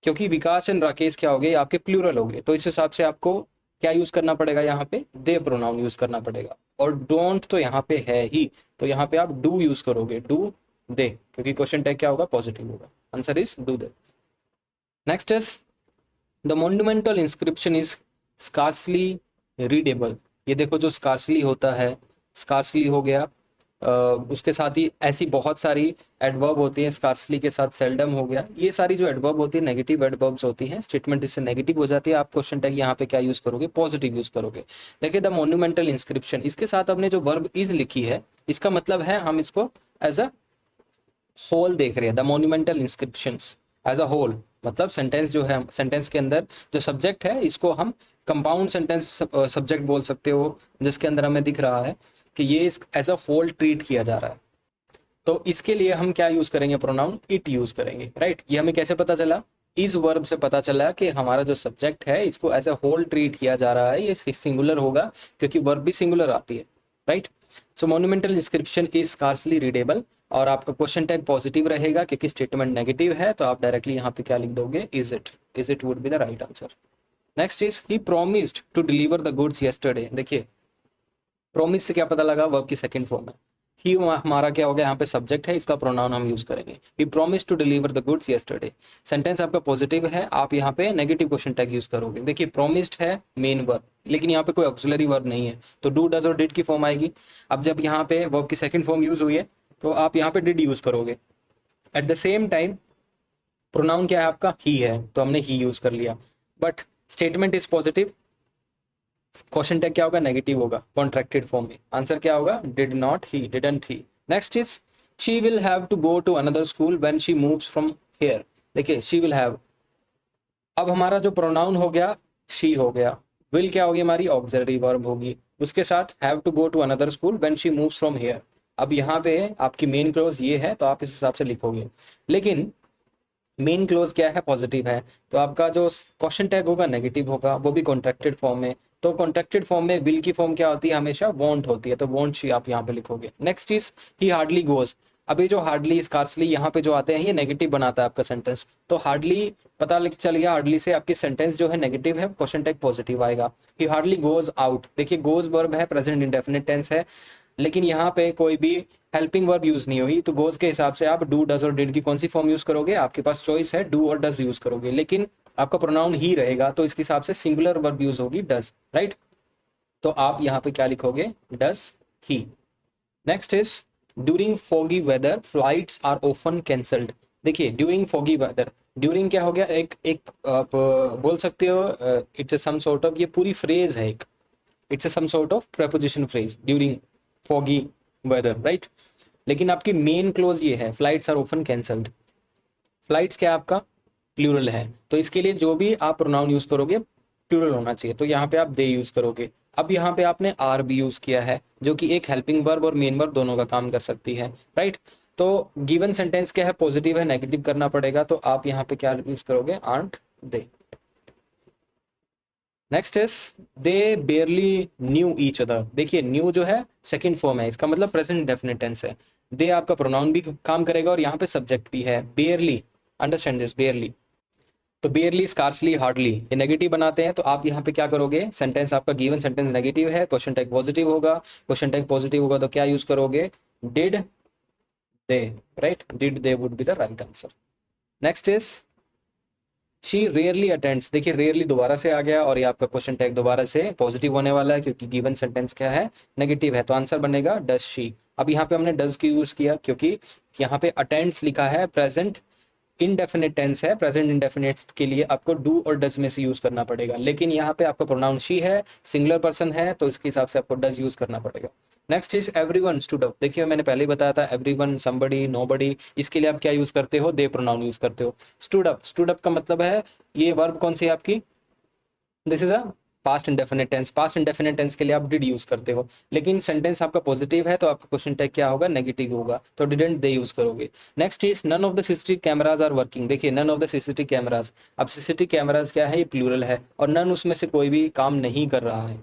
क्योंकि विकास एंड राकेश क्या हो गए, आपके प्लूरल हो गए, तो इस हिसाब से आपको क्या यूज करना पड़ेगा, यहाँ पे दे प्रोनाउन यूज करना पड़ेगा। और डोंट तो यहाँ पे है ही, तो यहाँ पे आप डू यूज करोगे, डू दे, क्योंकि क्वेश्चन टैग क्या होगा, पॉजिटिव होगा, answer is do they. Next is the monumental inscription is scarcely readable. ये देखो जो स्कार्सली होता है, स्कार्सली हो गया, उसके साथ ही ऐसी बहुत सारी एडवर्ब होती हैं, स्कार्सली के साथ सेल्डम हो गया, ये सारी जो एडवर्ब होती है नेगेटिव एडवर्ब्स होती हैं, स्टेटमेंट इससे नेगेटिव हो जाती है, आप क्वेश्चन टैग यहाँ पे क्या यूज करोगे, पॉजिटिव यूज करोगे। देखिए द मोन्यूमेंटल इंस्क्रिप्शन, इसके साथ हमने जो वर्ब इज लिखी है, इसका मतलब है हम इसको एज अ होल देख रहे हैं, the monumental inscriptions as a whole, मतलब सेंटेंस जो है, सेंटेंस के अंदर जो सब्जेक्ट है इसको हम कंपाउंड सेंटेंस सब्जेक्ट बोल सकते हो, जिसके अंदर हमें दिख रहा है कि ये एज अ होल ट्रीट किया जा रहा है। तो इसके लिए हम क्या यूज करेंगे, प्रोनाउन इट यूज करेंगे, राइट। ये हमें कैसे पता चला, इस वर्ब से पता चला कि हमारा जो सब्जेक्ट है इसको एज अ होल ट्रीट किया जा रहा है, ये सिंगुलर होगा क्योंकि वर्ब भी सिंगुलर आती है, right. So monumental description is scarcely readable, और आपका क्वेश्चन टैग पॉजिटिव रहेगा क्योंकि स्टेटमेंट नेगेटिव है, तो आप डायरेक्टली यहाँ पे क्या लिख दोगे, is it, is it would be the right answer. Next is he promised to deliver the goods yesterday. देखिए प्रोमिस से क्या पता लगा, वर्ब की सेकंड फॉर्म है, ही हमारा क्या हो गया, यहाँ पे सब्जेक्ट है, इसका प्रोनाउन हम यूज करेंगे, he promise to deliver the goods yesterday. Sentence आपका पॉजिटिव है, आप यहाँ पे नेगेटिव क्वेश्चन टैग यूज करोगे। देखिए प्रोमिस्ड है मेन वर्ब, लेकिन यहाँ पे कोई ऑक्सिलरी वर्ब नहीं है, तो डू डज और डिड की फॉर्म आएगी। अब जब यहाँ पे वर्ब की सेकंड फॉर्म यूज हुई है तो आप यहाँ पे डिड यूज करोगे। Eight the same time pronoun क्या है आपका, ही है, तो हमने ही यूज कर लिया, but statement is positive, question tag क्या होगा, नेगेटिव होगा, कॉन्ट्रैक्टेड फॉर्म में, आंसर क्या होगा, did not he, didn't he. Next is she will have to go to another school when she moves from here. देखिए she will have, अब हमारा जो प्रोनाउन हो गया शी हो गया, विल क्या होगी हमारी ऑक्सिलरी वर्ब होगी, उसके साथ have to go to another school when she moves from here. अब यहाँ पे आपकी मेन क्लोज ये है, तो आप इस हिसाब से लिखोगे, लेकिन मेन क्लोज क्या है, पॉजिटिव है, तो आपका जो क्वेश्चन टैग होगा नेगेटिव होगा, वो भी कॉन्ट्रैक्टेड फॉर्म में। तो कॉन्ट्रैक्टेड फॉर्म में विल की फॉर्म क्या होती है, हमेशा वॉन्ट होती है, तो वॉन्ट शी आप यहाँ पे लिखोगे। Next is he hardly goes. अभी जो हार्डली स्कार्सली यहाँ पे जो आते हैं ये नेगेटिव बनाता है आपका सेंटेंस, तो हार्डली पता चल गया, हार्डली से आपकी सेंटेंस जो है नेगेटिव है, क्वेश्चन टैग पॉजिटिव आएगा। ही हार्डली गोज आउट, देखिए गोज वर्ब है, प्रेजेंट इंडेफिनिट टेंस है, लेकिन यहाँ पे कोई भी हेल्पिंग वर्ब यूज नहीं हुई, तो गोज के हिसाब से आप डू डज और डिड की कौन सी फॉर्म यूज करोगे, आपके पास चॉइस है, डू और डज यूज करोगे, लेकिन आपका प्रोनाउन ही रहेगा, तो इसके हिसाब से सिंगुलर वर्ब यूज होगी, डज, राइट। तो आप यहाँ पे क्या लिखोगे, does he. Next is during foggy weather flights are often cancelled. देखिए ड्यूरिंग फॉगी वेदर, ड्यूरिंग क्या हो गया, एक आप बोल सकते हो इट्स सम सॉर्ट ऑफ, ये पूरी फ्रेज है एक, it's some sort of preposition phrase, during foggy weather, right. लेकिन आपकी मेन क्लोज ये है, flights are often cancelled. Flights क्या आपका प्लूरल है, तो इसके लिए जो भी आप प्रोनाउन यूज करोगे प्लूरल होना चाहिए, तो यहाँ पे आप दे यूज करोगे। अब यहाँ पे आपने आर भी यूज किया है, जो कि एक हेल्पिंग वर्ब और मेन वर्ब दोनों का काम कर सकती है, राइट। तो गिवन सेंटेंस क्या है, पॉजिटिव है, नेगेटिव करना पड़ेगा, तो आप यहाँ पे क्या यूज करोगे, art they. Next is they बेयरली knew each other. देखिए न्यू जो है सेकंड फॉर्म है, इसका मतलब प्रेजेंट इंडेफिनिट टेंस है। दे आपका प्रोनाउन भी काम करेगा और यहाँ पे सब्जेक्ट भी है। बेयरली, अंडरस्टैंड दिस, बेयरली। तो बेयरली, स्कार्सली, हार्डली ये नेगेटिव बनाते हैं, तो आप यहाँ पे क्या करोगे, सेंटेंस आपका गिवन सेंटेंस नेगेटिव है, क्वेश्चन टैग पॉजिटिव होगा। क्वेश्चन टैग पॉजिटिव होगा तो क्या यूज करोगे, did they, right, did they would be the right answer. Next is she rarely attends. देखिए रेयरली दोबारा से आ गया और ये आपका क्वेश्चन टैग दोबारा से पॉजिटिव होने वाला है क्योंकि गिवन सेंटेंस क्या है, नेगेटिव है, तो आंसर बनेगा डज शी। अब यहाँ पे हमने डज की यूज किया क्योंकि यहाँ पे अटेंड्स लिखा है, प्रेजेंट इनडेफिनिट टेंस है, प्रेजेंट इनडेफिनिट के लिए आपको डू और डज में से यूज करना पड़ेगा, लेकिन यहाँ पे आपका प्रोनाउन शी है, सिंगुलर पर्सन है, तो इसके हिसाब से आपको डज यूज करना पड़ेगा। Next is everyone stood up. देखिए मैंने पहले ही बताया था एवरीवन, समबडी, नोबडी, इसके लिए आप क्या यूज करते हो, दे प्रोनाउन यूज करते हो। स्टूड अप, स्टूड अप का मतलब है, ये वर्ब कौन सी है आपकी, this is a past indefinite tense. Past indefinite tense के लिए आप डिड यूज करते हो, लेकिन सेंटेंस आपका पॉजिटिव है तो आपका क्वेश्चन टैग क्या होगा, नेगेटिव होगा, तो डिडंट दे यूज करोगे। Next is none of the CCTV cameras are working. देखिए none of the CCTV cameras, अब सीसीटीवी कैमराज क्या है, ये प्लूरल है और नन उसमें से कोई भी काम नहीं कर रहा है,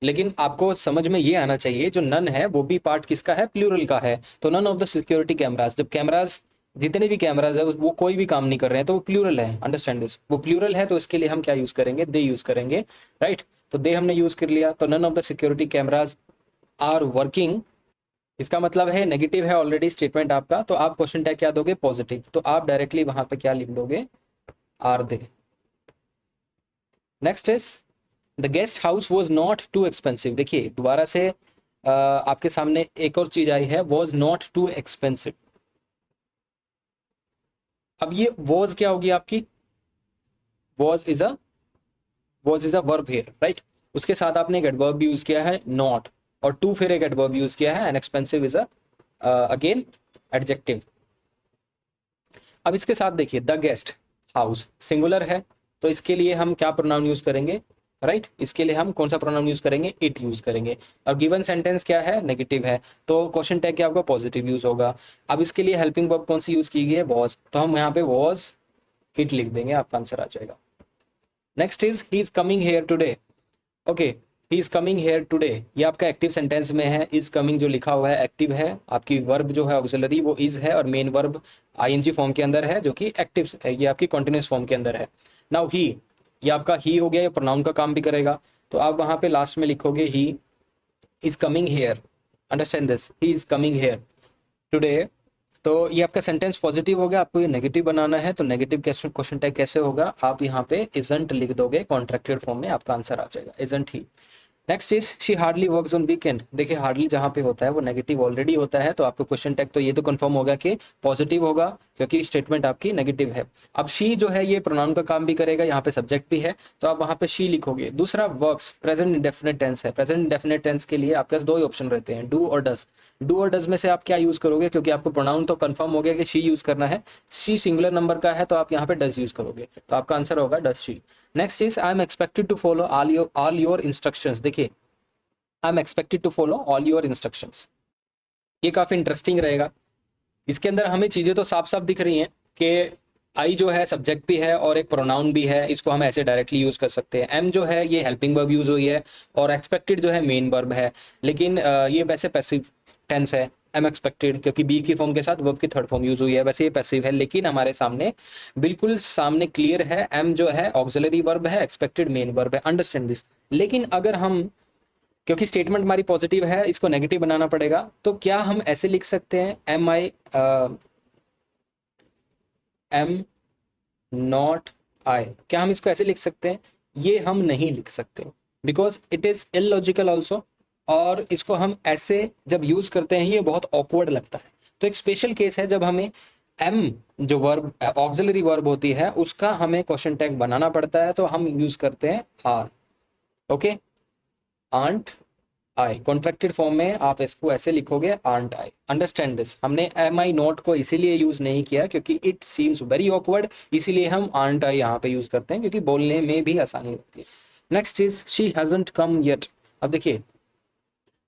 लेकिन आपको समझ में ये आना चाहिए जो नन है वो भी पार्ट किसका है, प्लूरल का है। तो none of the security cameras, जब कैमराज, जितने भी कैमराज है वो कोई भी काम नहीं कर रहे हैं तो वो प्लूरल है, अंडरस्टैंड दिस, वो प्लूरल है तो इसके लिए हम क्या यूज करेंगे, दे यूज करेंगे, राइट। तो दे हमने यूज कर लिया, तो none of the security cameras are working, इसका मतलब है नेगेटिव है ऑलरेडी स्टेटमेंट आपका, तो आप क्वेश्चन टैग क्या दोगे, पॉजिटिव, तो आप डायरेक्टली वहां पे क्या लिख दोगे, are they. Next is the guest house was not too expensive. देखिए दोबारा से आपके सामने एक और चीज आई है, वॉज नॉट टू एक्सपेंसिव। अब ये वॉज क्या होगी आपकी, was is a, was is a verb here, right. उसके साथ आपने एक एडवर्ब भी यूज किया है नॉट, और टू फिर एक एडवर्ब यूज किया है, and expensive is a again adjective. अब इसके साथ देखिए द गेस्ट हाउस सिंगुलर है, तो इसके लिए हम क्या प्रोनाउन यूज करेंगे, राइट इसके लिए हम कौन सा प्रोनाउन यूज करेंगे, इट यूज करेंगे। और गिवन सेंटेंस क्या है, नेगेटिव है, तो क्वेश्चन टैग क्या होगा, पॉजिटिव यूज होगा। अब इसके लिए हेल्पिंग वर्ब कौन सी यूज की गई है, वॉज, तो हम यहाँ पे वॉज इट लिख देंगे, आपका आंसर आ जाएगा। Next is he is coming here today. Okay, he is coming here today, ये आपका एक्टिव सेंटेंस में है, इज कमिंग जो लिखा हुआ है एक्टिव है, आपकी वर्ब जो है ऑक्सिलरी वो इज है, और मेन वर्ब आईएनजी फॉर्म के अंदर है जो कि एक्टिव है, ये आपकी कॉन्टिन्यूस फॉर्म के अंदर है। नाउ ही, ये आपका ही हो गया, ये प्रोनाउन का काम भी करेगा, तो आप वहां पे लास्ट में लिखोगे he is coming here, understand this, he is coming here today. तो ये आपका सेंटेंस पॉजिटिव हो गया, आपको ये नेगेटिव बनाना है, तो नेगेटिव क्वेश्चन टैग कैसे होगा, आप यहाँ पे इजंट लिख दोगे, कॉन्ट्रैक्टेड फॉर्म में आपका आंसर आ जाएगा, isn't he. Next is she hardly works on weekend. देखिए हार्डली जहाँ पे होता है वो नेगेटिव ऑलरेडी होता है, तो आपको क्वेश्चन टैग तो ये तो कंफर्म होगा कि पॉजिटिव होगा क्योंकि स्टेटमेंट आपकी नेगेटिव है। अब शी जो है ये प्रोनाउन का काम भी करेगा, यहाँ पे सब्जेक्ट भी है, तो आप वहाँ पे शी लिखोगे। दूसरा वर्क्स प्रेजेंट इंडेफिनिट टेंस है, प्रेजेंट इंडेफिनिट टेंस के लिए आपके पास दो ही ऑप्शन रहते हैं, डू और डज। डू और डज में से आप क्या यूज करोगे, क्योंकि आपको प्रोनाउन तो कंफर्म हो गया कि शी यूज करना है, शी सिंगुलर नंबर का है, तो आप यहाँ पे डज यूज करोगे, तो आपका आंसर होगा does she. Next is I am expected to follow all your instructions. देखिए I am expected to follow all your instructions, ये काफी इंटरेस्टिंग रहेगा। इसके अंदर हमें चीजें तो साफ साफ दिख रही हैं कि आई जो है सब्जेक्ट भी है और एक प्रोनाउन भी है, इसको हम ऐसे डायरेक्टली यूज कर सकते हैं। एम जो है ये हेल्पिंग वर्ब यूज हुई है, और एक्सपेक्टेड जो है मेन वर्ब है, लेकिन ये वैसे पैसिव टेंस है एम एक्सपेक्टेड, क्योंकि बी की फॉर्म के साथ वर्ब की थर्ड फॉर्म यूज हुई है, वैसे ये पैसिव है, लेकिन हमारे सामने बिल्कुल सामने क्लियर है, एम जो है ऑक्सिलरी वर्ब है, एक्सपेक्टेड मेन वर्ब है, अंडरस्टैंड दिस। लेकिन अगर हम, क्योंकि स्टेटमेंट हमारी पॉजिटिव है, इसको नेगेटिव बनाना पड़ेगा, तो क्या हम ऐसे लिख सकते हैं एम नॉट आई, क्या हम इसको ऐसे लिख सकते हैं, ये हम नहीं लिख सकते, because it is illogical also, और इसको हम ऐसे जब यूज करते हैं ये बहुत ऑकवर्ड लगता है। तो एक स्पेशल केस है जब हमें एम जो वर्ब ऑक्सिलरी वर्ब होती है उसका हमें क्वेश्चन टैग बनाना पड़ता है, तो हम यूज करते हैं are. Okay, aren't I, contracted form में आप इसको ऐसे लिखोगे आंट आई, अंडरस्टैंड दिस। हमने एम आई नॉट को इसीलिए यूज नहीं किया क्योंकि इट सीम्स वेरी ऑकवर्ड, इसीलिए हम आंट आई यहाँ पे यूज करते हैं क्योंकि बोलने में भी आसानी होती है। Next is she hasn't come yet. अब देखिए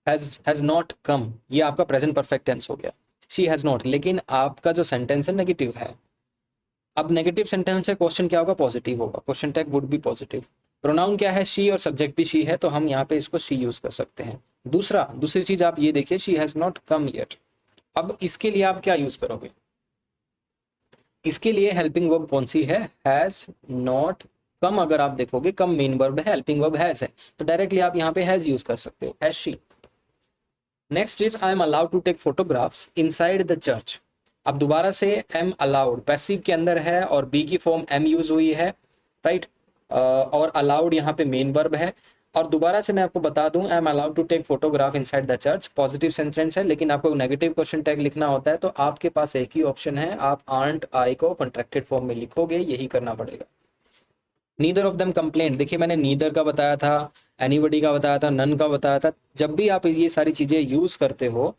हैज नॉट कम, ये आपका प्रेजेंट परफेक्ट टेंस हो गया, शी हैज नॉट, लेकिन आपका जो सेंटेंस है नेगेटिव है। अब नेगेटिव सेंटेंस से क्वेश्चन क्या होगा, पॉजिटिव होगा, question tag would be positive. Pronoun क्या है, शी, और सब्जेक्ट भी शी है, तो हम यहाँ पे इसको शी यूज कर सकते हैं। दूसरी चीज आप ये देखिए, she has not come yet. अब इसके लिए आप क्या यूज करोगे, इसके लिए हेल्पिंग वर्ब कौन सी है, हैज नॉट कम। अगर आप देखोगे कम मेन वर्ब है, हेल्पिंग वर्ब हैज है, तो डायरेक्टली आप यहाँ पे हैज यूज कर सकते हो, has she. Next is I am allowed to take photographs inside the church. अब दोबारा से एम अलाउड पैसिव के अंदर है और बी की फॉर्म एम यूज हुई है, राइट। और अलाउड यहाँ पे मेन वर्ब है। और दोबारा से मैं आपको बता दूं, I am allowed to take photograph inside the church positive sentence है, लेकिन आपको नेगेटिव क्वेश्चन टैग लिखना होता है, तो आपके पास एक ही ऑप्शन है, आप आंट आई को कॉन्ट्रैक्टेड फॉर्म में लिखोगे, यही करना पड़ेगा। नीदर ऑफ देम कंप्लेंट, देखिए मैंने नीदर का बताया था, एनीबडी का बताया था, नन का बताया था। जब भी आप ये सारी चीजें यूज करते हो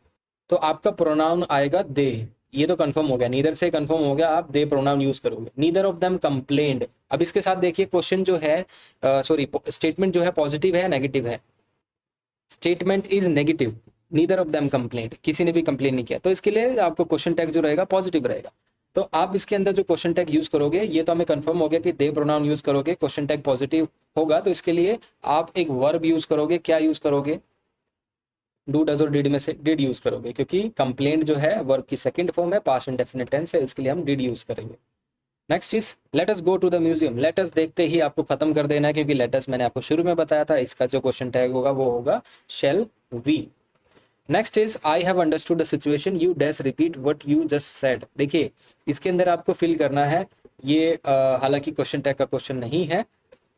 तो आपका प्रोनाउन आएगा दे, ये तो कंफर्म हो गया, नीदर से कंफर्म हो गया, आप दे प्रोनाउन यूज करोगे। नीदर ऑफ देम कंप्लेंड, अब इसके साथ देखिए क्वेश्चन जो है, सॉरी स्टेटमेंट जो है पॉजिटिव है नेगेटिव है, statement is negative, neither of them complaint, किसी ने भी कंप्लेन नहीं किया, तो इसके लिए आपको क्वेश्चन टैग जो रहेगा पॉजिटिव रहेगा। तो आप इसके अंदर जो क्वेश्चन टैग यूज करोगे, ये तो हमें कंफर्म हो गया कि दे प्रोनाउन यूज करोगे, क्वेश्चन टैग पॉजिटिव होगा, तो इसके लिए आप एक वर्ब यूज करोगे, क्या यूज करोगे, डू डज और डिड में से डिड यूज करोगे, क्योंकि कंप्लेंट जो है वर्ब की सेकंड फॉर्म है, पास्ट इंडेफिनिट टेंस है, इसके लिए हम डिड यूज करेंगे। Next is let us go to the museum. Let us देखते ही आपको खत्म कर देना है, क्योंकि लेट अस मैंने आपको शुरू में बताया था, इसका जो क्वेश्चन टैग होगा वो होगा shall we. Next is I have understood the situation, you dash repeat what you just said. देखिए इसके अंदर आपको फिल करना है, ये हालांकि क्वेश्चन टैग का क्वेश्चन नहीं है,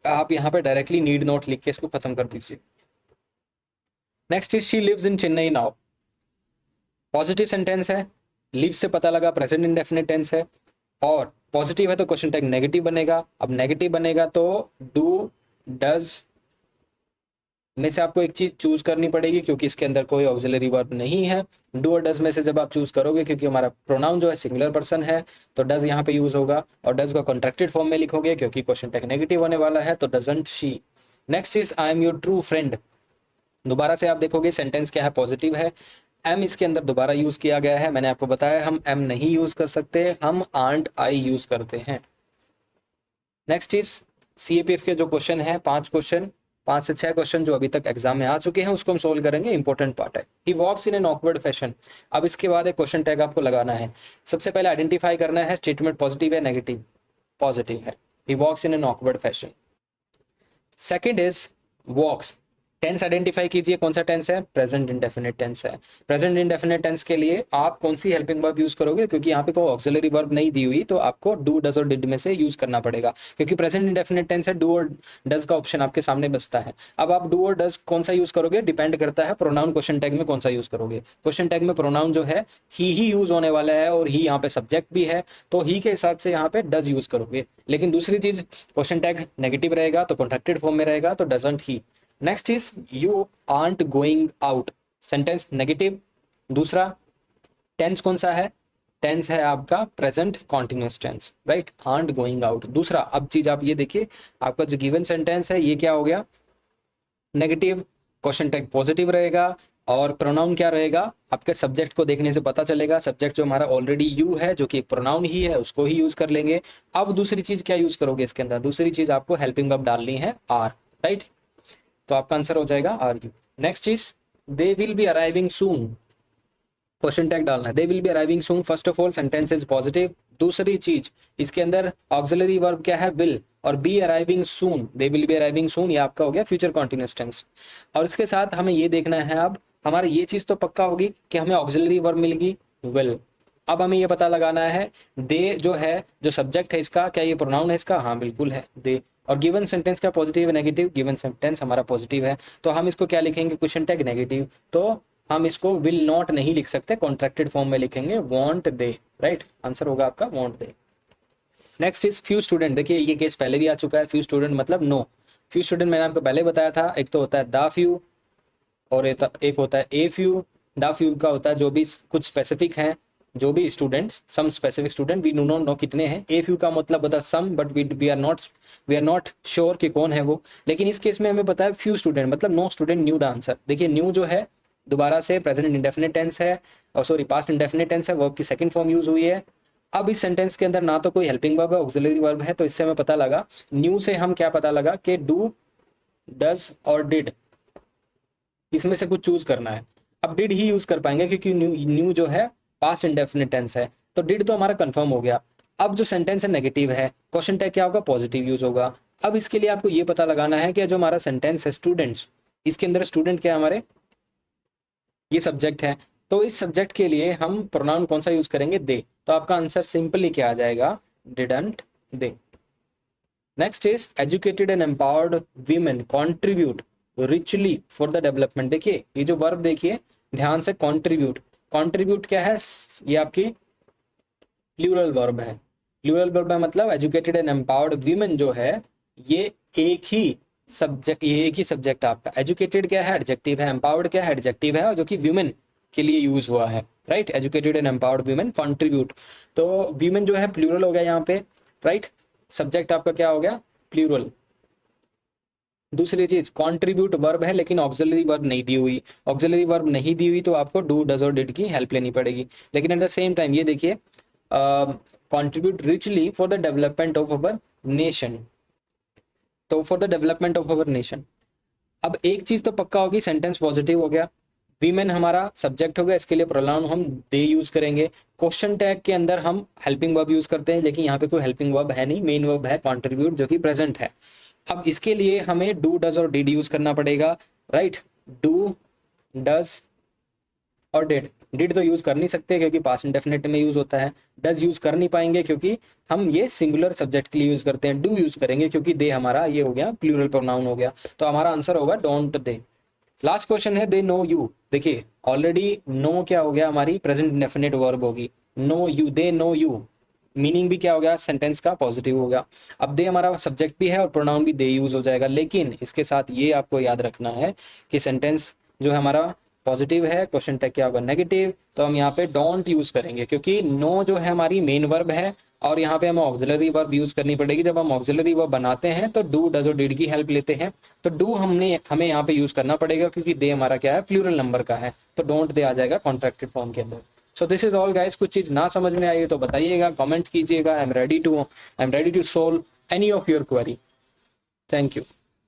आप यहाँ पे डायरेक्टली नीड नोट लिख के इसको खत्म कर दीजिए। Next is she lives in Chennai now, positive sentence है, लिव से पता लगा प्रेजेंट इंडेफिनिट टेंस है, और पॉजिटिव है तो क्वेश्चन टैग नेगेटिव बनेगा। अब नेगेटिव बनेगा तो डू डज में से आपको एक चीज चूज करनी पड़ेगी, क्योंकि इसके अंदर कोई ऑक्सिलरी वर्ब नहीं है। डू और डज में से जब आप चूज करोगे, क्योंकि हमारा प्रोनाउन जो है सिंगुलर पर्सन है, तो डज यहाँ पे यूज होगा, और डज को कॉन्ट्रैक्टेड फॉर्म में लिखोगे, क्योंकि क्वेश्चन टैग नेगेटिव होने वाला है, तो doesn't she. Next is I am your true friend, दोबारा से आप देखोगे सेंटेंस क्या है, पॉजिटिव है, एम इसके अंदर दोबारा यूज किया गया है, मैंने आपको बताया हम एम नहीं यूज कर सकते, हम आंट आई यूज करते हैं। नेक्स्ट इज सीएपीएफ के जो क्वेश्चन है, 5 से 6 क्वेश्चन जो अभी तक एग्जाम में आ चुके हैं, उसको हम सोल्व करेंगे, इंपॉर्टेंट पार्ट है। He walks in an awkward fashion, अब इसके बाद एक क्वेश्चन टैग आपको लगाना है। सबसे पहले आइडेंटिफाई करना है स्टेटमेंट पॉजिटिव है नेगेटिव, पॉजिटिव है, he walks in an awkward fashion. Second is walks, tense identify कीजिए, कौन सा टेंस है, प्रेजेंट इंडेफिनिट टेंस है। प्रेजेंट इंडेफिनिट टेंस के लिए आप कौन सी हेल्पिंग वर्ब यूज करोगे, क्योंकि यहाँ पे कोई ऑक्सिलरी वर्ब नहीं दी हुई, तो आपको डू डज और डिड में से यूज करना पड़ेगा, क्योंकि प्रेजेंट इंडेफिनिट टेंस है, डू और डज का ऑप्शन आपके सामने बचता है। अब आप डू और डज कौन सा यूज करोगे, डिपेंड करता है प्रोनाउन क्वेश्चन टैग में कौन सा यूज करोगे। क्वेश्चन टैग में प्रोनाउन जो है ही यूज होने वाला है, और ही यहाँ पे सब्जेक्ट भी है, तो ही के हिसाब से यहाँ पे डज यूज करोगे। लेकिन दूसरी चीज, क्वेश्चन टैग नेगेटिव रहेगा तो कॉन्ट्रैक्टेड फॉर्म में रहेगा, तो doesn't he. Next is you aren't going out, sentence negative. दूसरा टेंस कौन सा है, टेंस है आपका present continuous tense, right, aren't going out. दूसरा अब चीज आप ये देखिए, आपका जो गिवन सेंटेंस है ये क्या हो गया, नेगेटिव, क्वेश्चन टैग पॉजिटिव रहेगा, और प्रोनाउन क्या रहेगा, आपके सब्जेक्ट को देखने से पता चलेगा, सब्जेक्ट जो हमारा ऑलरेडी यू है, जो कि एक प्रोनाउन ही है, उसको ही यूज कर लेंगे। अब दूसरी चीज क्या यूज करोगे इसके अंदर, दूसरी चीज आपको हेल्पिंग वर्ब डालनी है आर, राइट, तो आपका आंसर हो जाएगा are you. Next is they will be arriving soon, question tag डालना है, they will be arriving soon. First of all sentence is positive. दूसरी चीज इसके अंदर ऑक्सिलरी वर्ब क्या है, विल, और be arriving soon, they will be arriving soon, ये आपका हो गया फ्यूचर कॉन्टिन्यूअस टेंस। और इसके साथ हमें ये देखना है, अब हमारा ये चीज तो पक्का होगी कि हमें ऑक्सिलरी वर्ब मिलेगी विल। अब हमें ये पता लगाना है दे जो है, जो सब्जेक्ट है इसका, क्या ये प्रोनाउन है इसका, हाँ बिल्कुल है दे। और गिवन सेंटेंस का पॉजिटिव है नेगेटिव, गिवन सेंटेंस हमारा पॉजिटिव है, तो हम इसको क्या लिखेंगे, क्वेश्चन टैग नेगेटिव, तो हम इसको विल नॉट नहीं लिख सकते, कॉन्ट्रैक्टेड फॉर्म में लिखेंगे वॉन्ट दे, राइट, आंसर होगा आपका want they. Next is few student, देखिए ये केस पहले भी आ चुका है, फ्यू स्टूडेंट मतलब नो। फ्यू स्टूडेंट मैंने आपको पहले बताया था, एक तो होता है द फ्यू और एक होता है ए फ्यू। द फ्यू का होता है जो भी कुछ स्पेसिफिक हैं, जो भी students, some specific student, we do not know कितने हैं। ए फ्यू का मतलब होता है some, but we are not sure कि कौन है वो। लेकिन इस केस में हमें पता है फ्यू स्टूडेंट मतलब no student knew the answer. देखिए न्यू जो है दोबारा से प्रेजेंट इंडेफिनिट टेंस है, और सॉरी पास्ट इंडेफिनिट टेंस है, वर्ब की सेकंड फॉर्म यूज हुई है, अब इस सेंटेंस के अंदर ना तो कोई हेल्पिंग वर्ब है, ऑक्सिलरी वर्ब है, तो इससे हमें पता लगा, न्यू से हम क्या पता लगा कि डू, डज और डिड, इसमें से कुछ चूज करना है। अब डिड ही यूज कर पाएंगे क्योंकि न्यू जो है पास्ट इंडेफिनिट टेंस है, तो डिड तो हमारा कंफर्म हो गया। अब जो सेंटेंस है नेगेटिव है, क्वेश्चन टैग क्या होगा, पॉजिटिव यूज होगा। अब इसके लिए आपको ये पता लगाना है कि जो हमारा सेंटेंस है स्टूडेंट्स, इसके अंदर स्टूडेंट क्या है हमारे, ये सब्जेक्ट है, तो इस सब्जेक्ट के लिए हम प्रोनाउन कौन सा यूज करेंगे, दे। तो आपका आंसर सिंपली क्या आ जाएगा, didn't they. Next is educated and empowered women contribute richly for the development. देखिए ये जो वर्ब देखिए ध्यान से, कॉन्ट्रीब्यूट, कॉन्ट्रीब्यूट क्या है, ये आपकी प्लूरल वर्ब है। प्लूरल वर्ब है मतलब एजुकेटेड एंड एम्पावर्ड वीमेन जो है ये एक ही सब्जेक्ट, ये एक ही सब्जेक्ट आपका। एजुकेटेड क्या है, एडजेक्टिव है, एम्पावर्ड क्या है, एडजेक्टिव है, और जो कि वीमेन के लिए यूज हुआ है, right. Educated and empowered women contribute, तो वीमेन जो है प्लूरल हो गया यहाँ पे, राइट। सब्जेक्ट आपका क्या हो गया, प्लूरल। दूसरी चीज कंट्रीब्यूट वर्ब है लेकिन ऑक्सिलरी वर्ब नहीं दी हुई, ऑक्सिलरी वर्ब नहीं दी हुई तो आपको डू, डज और डिड की हेल्प लेनी पड़ेगी। लेकिन एट द सेम टाइम ये देखिए contribute richly for the development of our nation, तो for the development of our nation. अब एक चीज तो पक्का होगी, सेंटेंस पॉजिटिव हो गया, वीमेन हमारा सब्जेक्ट हो गया, इसके लिए प्रोनाउन हम दे यूज करेंगे। क्वेश्चन टैग के अंदर हम हेल्पिंग वर्ब यूज करते हैं, लेकिन यहाँ पे कोई हेल्पिंग वर्ब है नहीं, मेन वर्ब है कंट्रीब्यूट जो कि प्रेजेंट है। अब इसके लिए हमें डू, डज और डिड यूज करना पड़ेगा, राइट। डू, डज और डिड। डिड तो यूज कर नहीं सकते क्योंकि पास्ट इंडेफिनिट में यूज होता है। डज यूज कर नहीं पाएंगे क्योंकि हम ये सिंगुलर सब्जेक्ट के लिए यूज करते हैं। डू यूज करेंगे क्योंकि दे हमारा ये हो गया प्लूरल प्रोनाउन हो गया, तो हमारा आंसर होगा डोंट दे। लास्ट क्वेश्चन है दे नो यू। देखिए ऑलरेडी नो क्या हो गया, हमारी प्रेजेंट इंडेफिनिट वर्ब होगी। Know you, they know you, meaning भी क्या हो गया, सेंटेंस का पॉजिटिव हो गया। अब दे हमारा सब्जेक्ट भी है और प्रोनाउन भी दे यूज हो जाएगा, लेकिन इसके साथ ये आपको याद रखना है कि सेंटेंस जो है हमारा पॉजिटिव है, क्वेश्चन टैग क्या होगा, नेगेटिव, तो हम यहाँ पे डोंट यूज करेंगे क्योंकि नो जो है हमारी मेन वर्ब है और यहाँ पे हमें ऑक्सिलरी वर्ब यूज करनी पड़ेगी। जब हम ऑक्सिलरी वर्ब बनाते हैं तो डू, डज और डिड की हेल्प लेते हैं, तो डू हमें यहाँ पे यूज करना पड़ेगा क्योंकि दे हमारा क्या है, प्लूरल नंबर का है, तो डोंट दे आ जाएगा कॉन्ट्रैक्टेड फॉर्म के अंदर। So this is all guys. कुछ चीज ना समझ में आई तो बताइएगा, कमेंट कीजिएगा। I am ready to solve any of your query. Thank you.